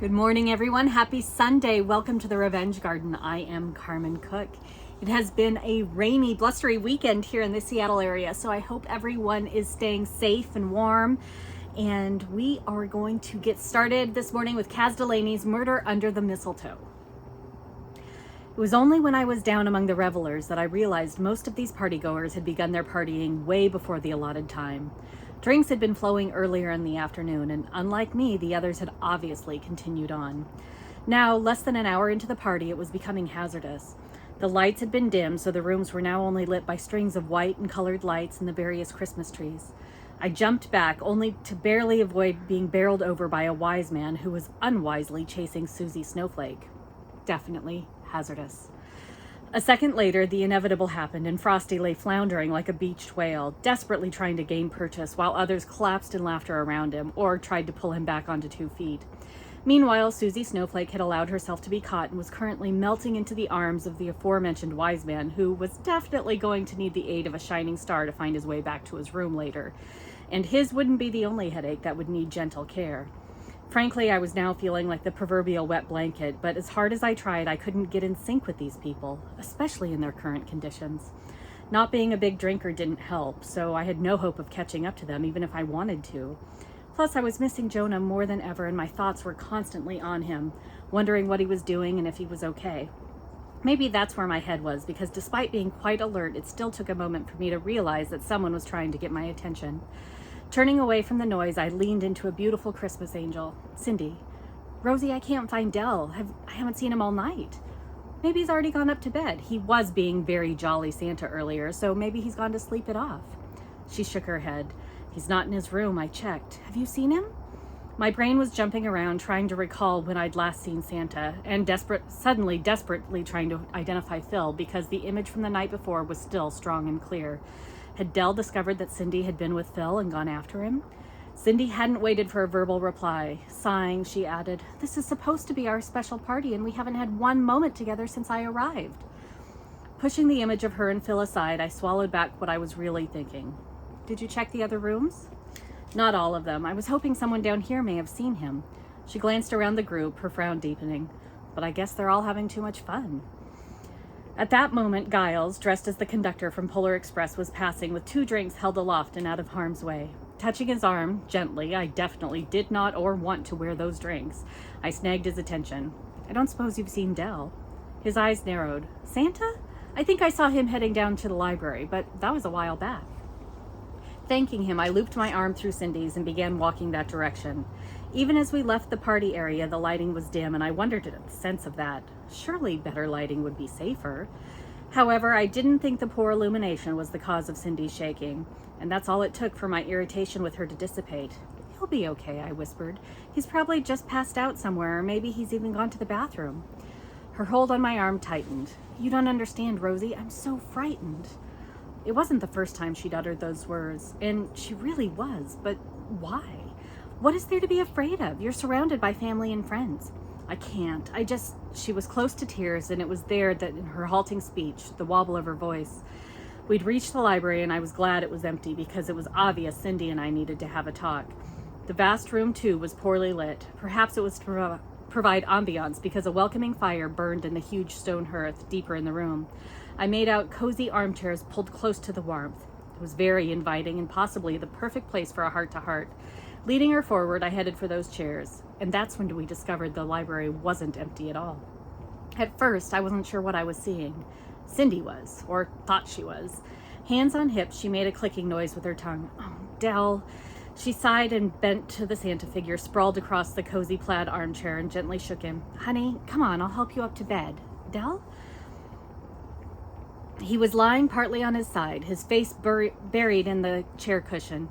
Good morning, everyone. Happy Sunday. Welcome to the Revenge Garden. I am Carmen Cook. It has been a rainy, blustery weekend here in the Seattle area, so I hope everyone is staying safe and warm. And we are going to get started this morning with Delaney's Murder Under the Mistletoe. It was only when I was down among the revelers that I realized most of these partygoers had begun their partying way before the allotted time. Drinks had been flowing earlier in the afternoon, and unlike me, the others had obviously continued on. Now, less than an hour into the party, it was becoming hazardous. The lights had been dimmed, so the rooms were now only lit by strings of white and colored lights and the various Christmas trees. I jumped back, only to barely avoid being barreled over by a wise man who was unwisely chasing Susie Snowflake. Definitely hazardous. A second later, the inevitable happened, and Frosty lay floundering like a beached whale, desperately trying to gain purchase, while others collapsed in laughter around him, or tried to pull him back onto 2 feet. Meanwhile, Susie Snowflake had allowed herself to be caught and was currently melting into the arms of the aforementioned wise man, who was definitely going to need the aid of a shining star to find his way back to his room later. And his wouldn't be the only headache that would need gentle care. Frankly, I was now feeling like the proverbial wet blanket, but as hard as I tried, I couldn't get in sync with these people, especially in their current conditions. Not being a big drinker didn't help, so I had no hope of catching up to them, even if I wanted to. Plus, I was missing Jonah more than ever, and my thoughts were constantly on him, wondering what he was doing and if he was okay. Maybe that's where my head was, because despite being quite alert, it still took a moment for me to realize that someone was trying to get my attention. Turning away from the noise, I leaned into a beautiful Christmas angel. Cindy. Rosie, I can't find Del. I haven't seen him all night. Maybe he's already gone up to bed. He was being very jolly Santa earlier, so maybe he's gone to sleep it off. She shook her head. He's not in his room, I checked. Have you seen him? My brain was jumping around, trying to recall when I'd last seen Santa, and desperately trying to identify Phil, because the image from the night before was still strong and clear. Had Del discovered that Cindy had been with Phil and gone after him? Cindy hadn't waited for a verbal reply. Sighing, she added, "This is supposed to be our special party, and we haven't had one moment together since I arrived." Pushing the image of her and Phil aside, I swallowed back what I was really thinking. Did you check the other rooms? Not all of them. I was hoping someone down here may have seen him. She glanced around the group, her frown deepening. But I guess they're all having too much fun. At that moment, Giles, dressed as the conductor from Polar Express, was passing with 2 drinks held aloft and out of harm's way. Touching his arm, gently, I definitely did not or want to wear those drinks. I snagged his attention. "I don't suppose you've seen Del." His eyes narrowed. "Santa? I think I saw him heading down to the library, but that was a while back." Thanking him, I looped my arm through Cindy's and began walking that direction. Even as we left the party area, the lighting was dim, and I wondered at the sense of that. Surely better lighting would be safer. However, I didn't think the poor illumination was the cause of Cindy's shaking, and that's all it took for my irritation with her to dissipate. "He'll be okay," I whispered. "He's probably just passed out somewhere, or maybe he's even gone to the bathroom." Her hold on my arm tightened. "You don't understand, Rosie. I'm so frightened." It wasn't the first time she'd uttered those words, and she really was, but why? What is there to be afraid of? You're surrounded by family and friends. "I can't. She was close to tears, and it was there that in her halting speech, the wobble of her voice. We'd reached the library, and I was glad it was empty, because it was obvious Cindy and I needed to have a talk. The vast room, too, was poorly lit. Perhaps it was to provide ambiance, because a welcoming fire burned in the huge stone hearth deeper in the room. I made out cozy armchairs pulled close to the warmth. It was very inviting, and possibly the perfect place for a heart-to-heart. Leading her forward, I headed for those chairs, and that's when we discovered the library wasn't empty at all. At first, I wasn't sure what I was seeing. Cindy was, or thought she was. Hands on hips, she made a clicking noise with her tongue. "Oh, Del." She sighed and bent to the Santa figure, sprawled across the cozy plaid armchair, and gently shook him. "Honey, come on, I'll help you up to bed." "Del?" He was lying partly on his side, his face buried in the chair cushion.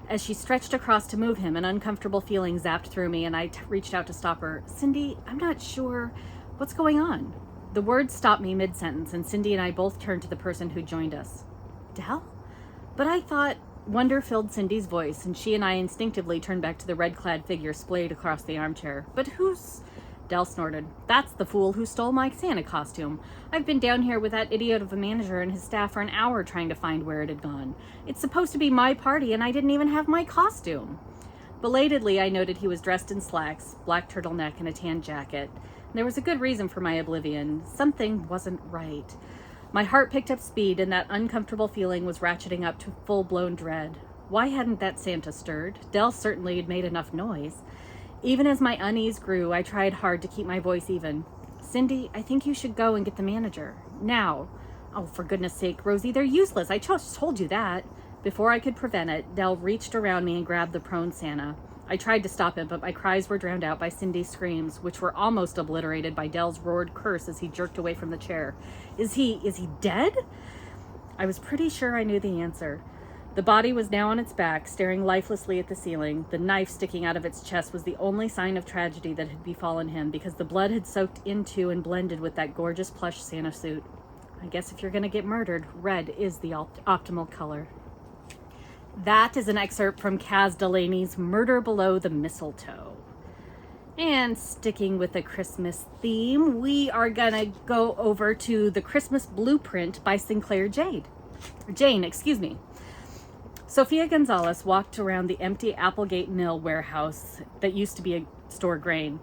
As she stretched across to move him, an uncomfortable feeling zapped through me, and I reached out to stop her. "Cindy, I'm not sure. What's going on?" The words stopped me mid-sentence, and Cindy and I both turned to the person who joined us. "Del?" "But I thought—" Wonder filled Cindy's voice, and she and I instinctively turned back to the red-clad figure splayed across the armchair. "But who's—" Del snorted. "That's the fool who stole my Santa costume. I've been down here with that idiot of a manager and his staff for an hour trying to find where it had gone. It's supposed to be my party, and I didn't even have my costume." Belatedly, I noted he was dressed in slacks, black turtleneck, and a tan jacket. There was a good reason for my oblivion. Something wasn't right. My heart picked up speed, and that uncomfortable feeling was ratcheting up to full-blown dread. Why hadn't that Santa stirred? Del certainly had made enough noise. Even as my unease grew, I tried hard to keep my voice even. Cindy, I think you should go and get the manager. Now. Oh, for goodness sake, Rosie, they're useless. I just told you that. Before I could prevent it, Del reached around me and grabbed the prone Santa. I tried to stop him, but my cries were drowned out by Cindy's screams, which were almost obliterated by Del's roared curse as he jerked away from the chair. Is he dead? I was pretty sure I knew the answer. The body was now on its back, staring lifelessly at the ceiling. The knife sticking out of its chest was the only sign of tragedy that had befallen him, because the blood had soaked into and blended with that gorgeous plush Santa suit. I guess if you're going to get murdered, red is the optimal color. That is an excerpt from Kaz Delaney's Murder Below the Mistletoe. And sticking with the Christmas theme, we are going to go over to The Christmas Blueprint by Sinclair Jayne. Sophia Gonzalez walked around the empty Applegate Mill warehouse that used to be a store grain.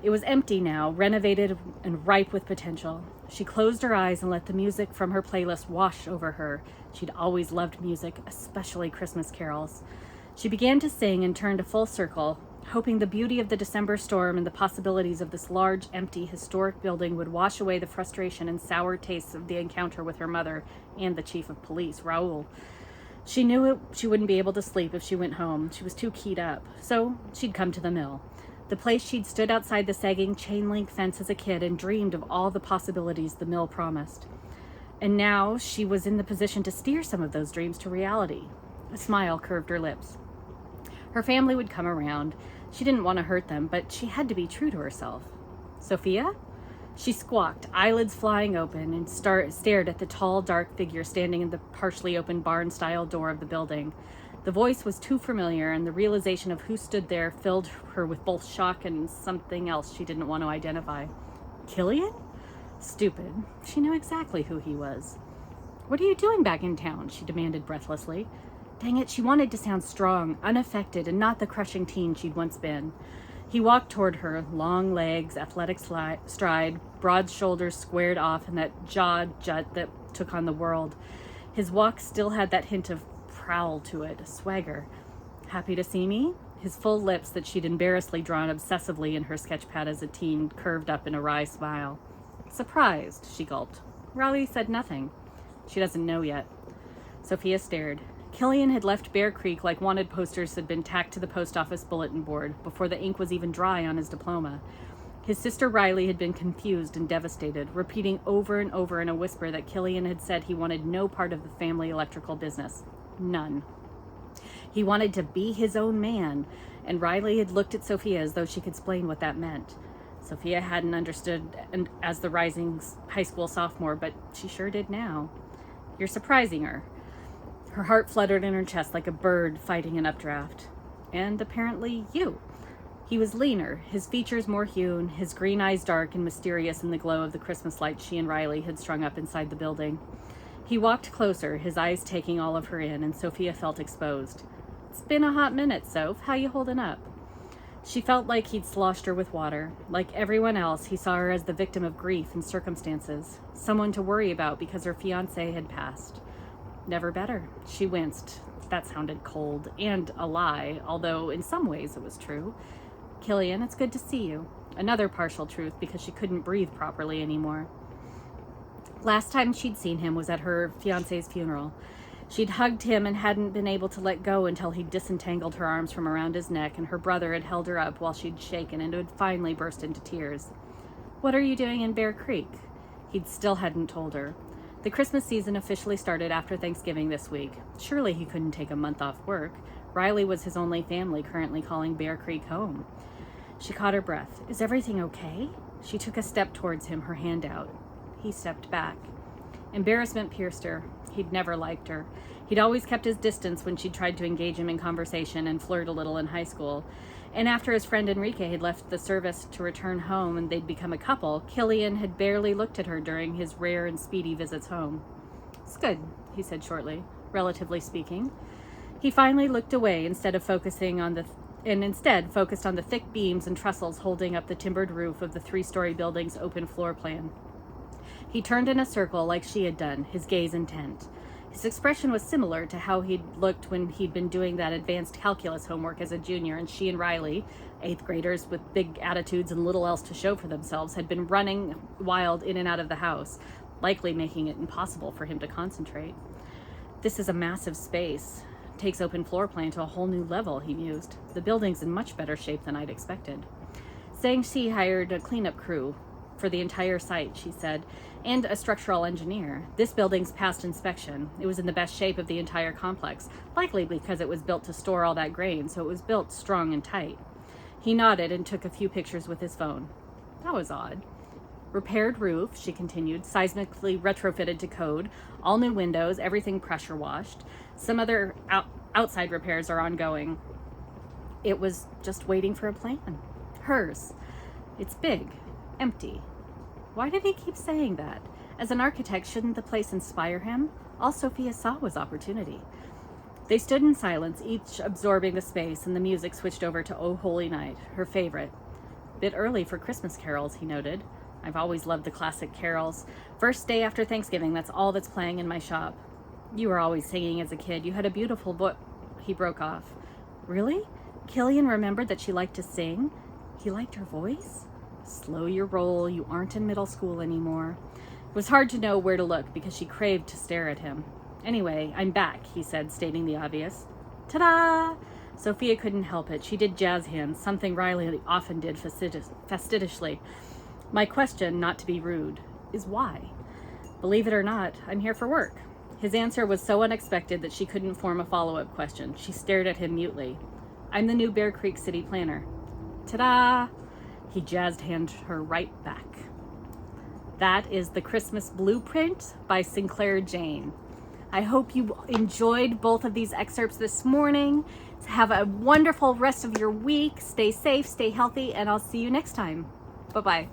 It was empty now, renovated and ripe with potential. She closed her eyes and let the music from her playlist wash over her. She'd always loved music, especially Christmas carols. She began to sing and turned a full circle, hoping the beauty of the December storm and the possibilities of this large, empty, historic building would wash away the frustration and sour tastes of the encounter with her mother and the chief of police, Raoul. She knew she wouldn't be able to sleep if she went home. She was too keyed up. So she'd come to the mill. The place she'd stood outside the sagging chain-link fence as a kid and dreamed of all the possibilities the mill promised. And now she was in the position to steer some of those dreams to reality. A smile curved her lips. Her family would come around. She didn't want to hurt them, but she had to be true to herself. Sophia? She squawked, eyelids flying open, and stared at the tall, dark figure standing in the partially open barn-style door of the building. The voice was too familiar, and the realization of who stood there filled her with both shock and something else she didn't want to identify. Killian? Stupid. She knew exactly who he was. What are you doing back in town? She demanded breathlessly. Dang it, she wanted to sound strong, unaffected, and not the crushing teen she'd once been. He walked toward her, long legs, athletic stride, broad shoulders squared off, and that jaw jut that took on the world. His walk still had that hint of prowl to it, a swagger. Happy to see me? His full lips that she'd embarrassedly drawn obsessively in her sketchpad as a teen curved up in a wry smile. Surprised, she gulped. Raleigh said nothing. She doesn't know yet. Sophia stared. Killian had left Bear Creek like wanted posters had been tacked to the post office bulletin board before the ink was even dry on his diploma. His sister Riley had been confused and devastated, repeating over and over in a whisper that Killian had said he wanted no part of the family electrical business. None. He wanted to be his own man, and Riley had looked at Sophia as though she could explain what that meant. Sophia hadn't understood as the rising high school sophomore, but she sure did now. You're surprising her. Her heart fluttered in her chest like a bird fighting an updraft. And apparently you. He was leaner, his features more hewn, his green eyes dark and mysterious in the glow of the Christmas lights she and Riley had strung up inside the building. He walked closer, his eyes taking all of her in, and Sophia felt exposed. It's been a hot minute, Soph. How you holding up? She felt like he'd sloshed her with water. Like everyone else, he saw her as the victim of grief and circumstances, someone to worry about because her fiancé had passed. Never better. She winced. That sounded cold and a lie, although in some ways it was true. Killian, it's good to see you. Another partial truth because she couldn't breathe properly anymore. Last time she'd seen him was at her fiancé's funeral. She'd hugged him and hadn't been able to let go until he'd disentangled her arms from around his neck, and her brother had held her up while she'd shaken and had finally burst into tears. What are you doing in Bear Creek? He still hadn't told her. The Christmas season officially started after Thanksgiving this week. Surely he couldn't take a month off work. Riley was his only family currently calling Bear Creek home. She caught her breath. Is everything okay? She took a step towards him, her hand out. He stepped back. Embarrassment pierced her. He'd never liked her. He'd always kept his distance when she'd tried to engage him in conversation and flirt a little in high school. And after his friend Enrique had left the service to return home and they'd become a couple, Killian had barely looked at her during his rare and speedy visits home. It's good, he said shortly, relatively speaking. He finally looked away instead of focusing on the and instead focused on the thick beams and trestles holding up the timbered roof of the 3-story building's open floor plan. He turned in a circle like she had done, his gaze intent. His expression was similar to how he'd looked when he'd been doing that advanced calculus homework as a junior, and she and Riley, 8th graders with big attitudes and little else to show for themselves, had been running wild in and out of the house, likely making it impossible for him to concentrate. This is a massive space. Takes open floor plan to a whole new level, he mused. The building's in much better shape than I'd expected. Saying she hired a cleanup crew for the entire site, she said, and a structural engineer. This building's passed inspection. It was in the best shape of the entire complex, likely because it was built to store all that grain, so it was built strong and tight. He nodded and took a few pictures with his phone. That was odd. Repaired roof, she continued, seismically retrofitted to code, all new windows, everything pressure washed. Some other outside repairs are ongoing. It was just waiting for a plan. Hers. It's big. Empty. Why did he keep saying that? As an architect, shouldn't the place inspire him? All Sophia saw was opportunity. They stood in silence, each absorbing the space, and the music switched over to Oh Holy Night, her favorite. Bit early for Christmas carols, he noted. I've always loved the classic carols. First day after Thanksgiving, that's all that's playing in my shop. You were always singing as a kid. You had a beautiful voice. He broke off. Really? Killian remembered that she liked to sing? He liked her voice? Slow your roll. You aren't in middle school anymore. It was hard to know where to look because she craved to stare at him. Anyway, I'm back, he said, stating the obvious. Ta-da! Sophia couldn't help it. She did jazz hands, something Riley often did fastidiously. My question, not to be rude, is why? Believe it or not, I'm here for work. His answer was so unexpected that she couldn't form a follow-up question. She stared at him mutely. I'm the new Bear Creek city planner. Ta-da! He jazzed hand her right back. That is The Christmas Blueprint by Sinclair Jayne. I hope you enjoyed both of these excerpts this morning. Have a wonderful rest of your week. Stay safe, stay healthy, and I'll see you next time. Bye-bye.